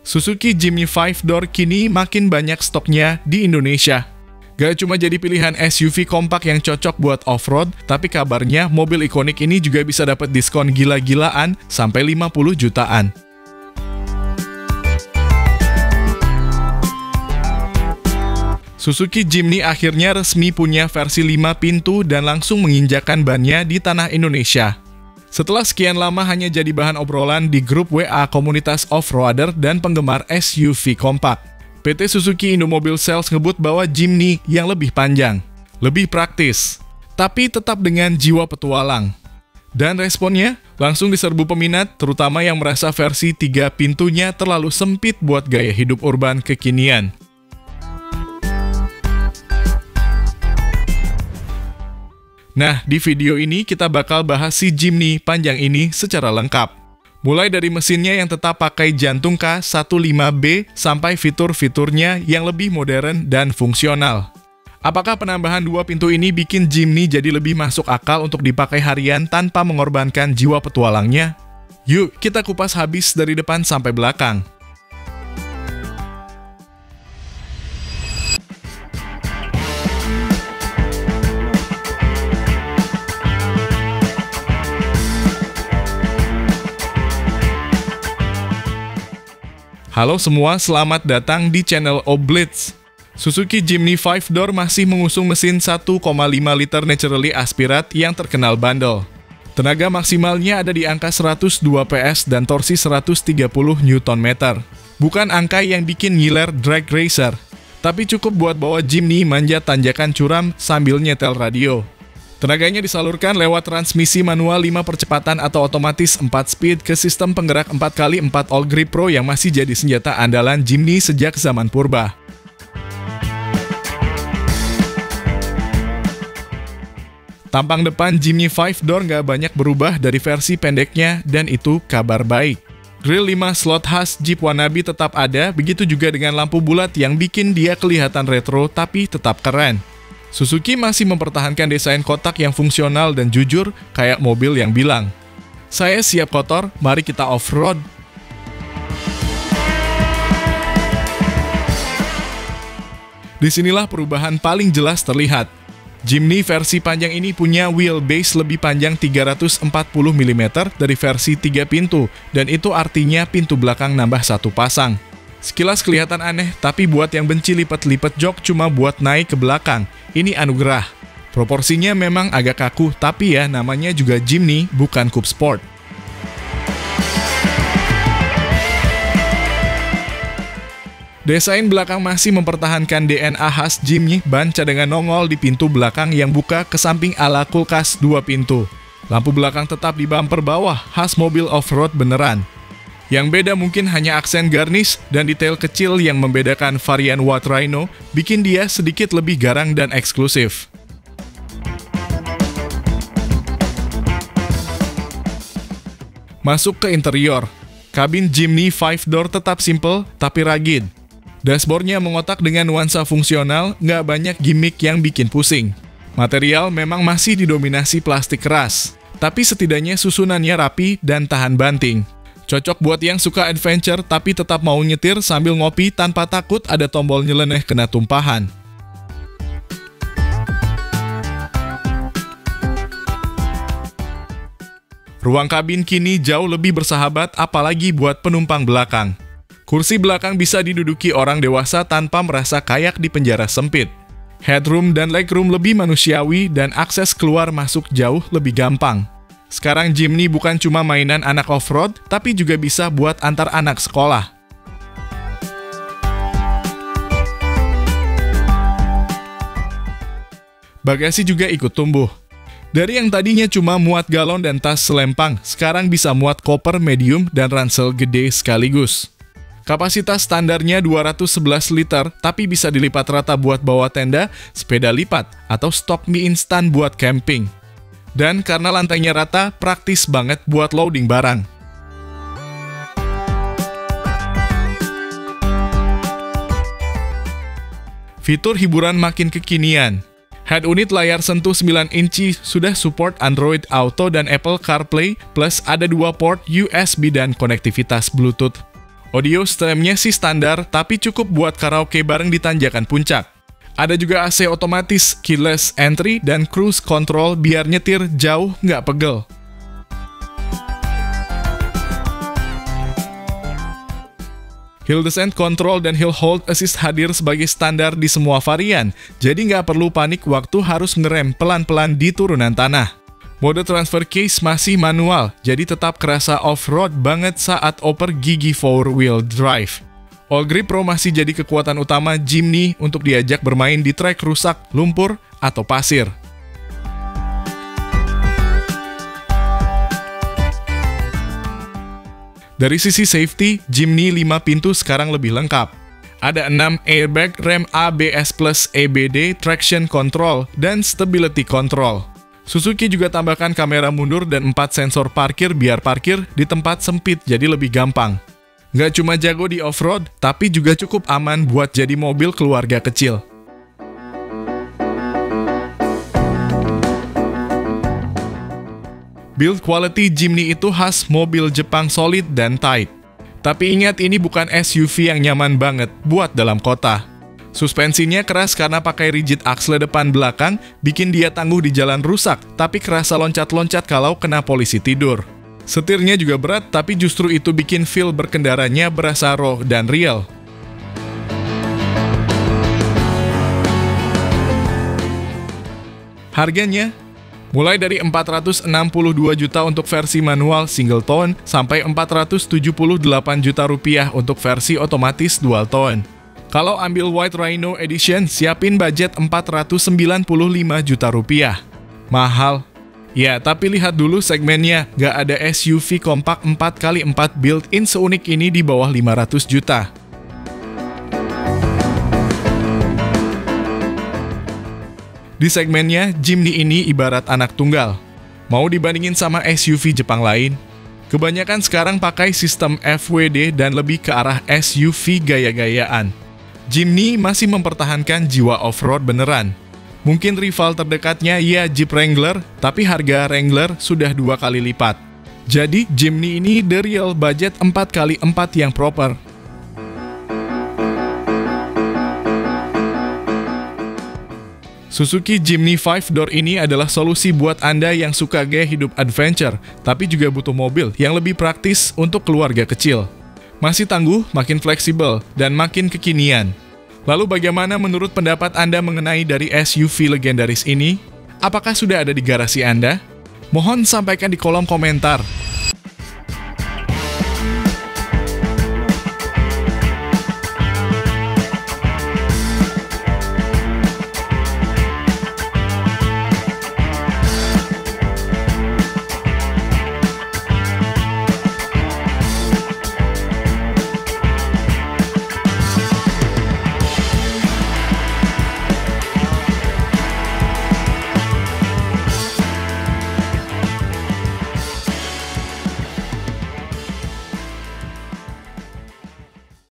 Suzuki Jimny 5-door kini makin banyak stoknya di Indonesia. Gak cuma jadi pilihan SUV kompak yang cocok buat off-road, tapi kabarnya mobil ikonik ini juga bisa dapat diskon gila-gilaan sampai 50 jutaan. Suzuki Jimny akhirnya resmi punya versi 5 pintu dan langsung menginjakan bannya di tanah Indonesia. Setelah sekian lama hanya jadi bahan obrolan di grup WA komunitas off-roader dan penggemar SUV kompak. PT Suzuki Indomobil Sales ngebut bahwa Jimny yang lebih panjang, lebih praktis, tapi tetap dengan jiwa petualang. Dan responnya langsung diserbu peminat, terutama yang merasa versi 3 pintunya terlalu sempit buat gaya hidup urban kekinian. Nah, di video ini kita bakal bahas si Jimny panjang ini secara lengkap. Mulai dari mesinnya yang tetap pakai jantung K15B sampai fitur-fiturnya yang lebih modern dan fungsional. Apakah penambahan 2 pintu ini bikin Jimny jadi lebih masuk akal untuk dipakai harian tanpa mengorbankan jiwa petualangnya? Yuk, kita kupas habis dari depan sampai belakang. Halo semua, selamat datang di channel Oblitz. Suzuki Jimny 5-door masih mengusung mesin 1,5 liter naturally aspirate yang terkenal bandel. Tenaga maksimalnya ada di angka 102 PS dan torsi 130 Nm. Bukan angka yang bikin ngiler drag racer, tapi cukup buat bawa Jimny manjat tanjakan curam sambil nyetel radio. Tenaganya disalurkan lewat transmisi manual 5 percepatan atau otomatis 4 speed ke sistem penggerak 4x4 All Grip Pro yang masih jadi senjata andalan Jimny sejak zaman purba. Tampang depan Jimny 5-door nggak banyak berubah dari versi pendeknya dan itu kabar baik. Grill 5 slot khas Jeep wannabe tetap ada, begitu juga dengan lampu bulat yang bikin dia kelihatan retro tapi tetap keren. Suzuki masih mempertahankan desain kotak yang fungsional dan jujur, kayak mobil yang bilang, "Saya siap kotor, mari kita off-road." Disinilah perubahan paling jelas terlihat. Jimny versi panjang ini punya wheelbase lebih panjang 340 mm dari versi 3 pintu, dan itu artinya pintu belakang nambah 1 pasang. Sekilas kelihatan aneh, tapi buat yang benci lipat-lipat jok cuma buat naik ke belakang, ini anugerah. Proporsinya memang agak kaku, tapi ya namanya juga Jimny, bukan coupe sport. Desain belakang masih mempertahankan DNA khas Jimny, ban cadangan nongol di pintu belakang yang buka ke samping ala kulkas 2 pintu. Lampu belakang tetap di bumper bawah, khas mobil off-road beneran. Yang beda mungkin hanya aksen garnish dan detail kecil yang membedakan varian White Rhino, bikin dia sedikit lebih garang dan eksklusif. Masuk ke interior. Kabin Jimny 5-door tetap simple tapi rugged. Dashboardnya mengotak dengan nuansa fungsional, nggak banyak gimmick yang bikin pusing. Material memang masih didominasi plastik keras, tapi setidaknya susunannya rapi dan tahan banting. Cocok buat yang suka adventure tapi tetap mau nyetir sambil ngopi tanpa takut ada tombol nyeleneh kena tumpahan. Ruang kabin kini jauh lebih bersahabat apalagi buat penumpang belakang. Kursi belakang bisa diduduki orang dewasa tanpa merasa kayak di penjara sempit. Headroom dan legroom lebih manusiawi dan akses keluar masuk jauh lebih gampang. Sekarang Jimny bukan cuma mainan anak off-road, tapi juga bisa buat antar anak sekolah. Bagasi juga ikut tumbuh. Dari yang tadinya cuma muat galon dan tas selempang, sekarang bisa muat koper medium dan ransel gede sekaligus. Kapasitas standarnya 211 liter, tapi bisa dilipat rata buat bawa tenda, sepeda lipat, atau stok mie instan buat camping. Dan karena lantainya rata, praktis banget buat loading barang. Fitur hiburan makin kekinian. Head unit layar sentuh 9 inci sudah support Android Auto dan Apple CarPlay, plus ada 2 port USB dan konektivitas Bluetooth. Audio systemnya sih standar, tapi cukup buat karaoke bareng di tanjakan puncak. Ada juga AC otomatis, keyless entry, dan cruise control biar nyetir jauh nggak pegel. Hill Descent Control dan Hill Hold Assist hadir sebagai standar di semua varian, jadi nggak perlu panik waktu harus ngerem pelan-pelan di turunan tanah. Mode transfer case masih manual, jadi tetap kerasa off-road banget saat oper gigi 4-wheel drive. All Grip Pro masih jadi kekuatan utama Jimny untuk diajak bermain di trek rusak, lumpur, atau pasir. Dari sisi safety, Jimny 5 pintu sekarang lebih lengkap. Ada 6 airbag, rem ABS Plus EBD, traction control, dan stability control. Suzuki juga tambahkan kamera mundur dan 4 sensor parkir biar parkir di tempat sempit jadi lebih gampang. Nggak cuma jago di off-road, tapi juga cukup aman buat jadi mobil keluarga kecil. Build quality Jimny itu khas mobil Jepang solid dan tight. Tapi ingat, ini bukan SUV yang nyaman banget buat dalam kota. Suspensinya keras karena pakai rigid aksle depan belakang, bikin dia tangguh di jalan rusak, tapi kerasa loncat-loncat kalau kena polisi tidur. Setirnya juga berat, tapi justru itu bikin feel berkendaranya berasa raw dan real. Harganya mulai dari 462 juta untuk versi manual single tone sampai 478 juta rupiah untuk versi otomatis dual tone. Kalau ambil White Rhino Edition, siapin budget 495 juta rupiah. Mahal. Ya, tapi lihat dulu segmennya, nggak ada SUV kompak 4x4 built-in seunik ini di bawah 500 juta. Di segmennya, Jimny ini ibarat anak tunggal. Mau dibandingin sama SUV Jepang lain? Kebanyakan sekarang pakai sistem FWD dan lebih ke arah SUV gaya-gayaan. Jimny masih mempertahankan jiwa off-road beneran. Mungkin rival terdekatnya ya Jeep Wrangler, tapi harga Wrangler sudah 2 kali lipat. Jadi Jimny ini the real budget 4x4 yang proper. Suzuki Jimny 5-door ini adalah solusi buat Anda yang suka gaya hidup adventure, tapi juga butuh mobil yang lebih praktis untuk keluarga kecil. Masih tangguh, makin fleksibel, dan makin kekinian. Lalu bagaimana menurut pendapat Anda mengenai dari SUV legendaris ini? Apakah sudah ada di garasi Anda? Mohon sampaikan di kolom komentar.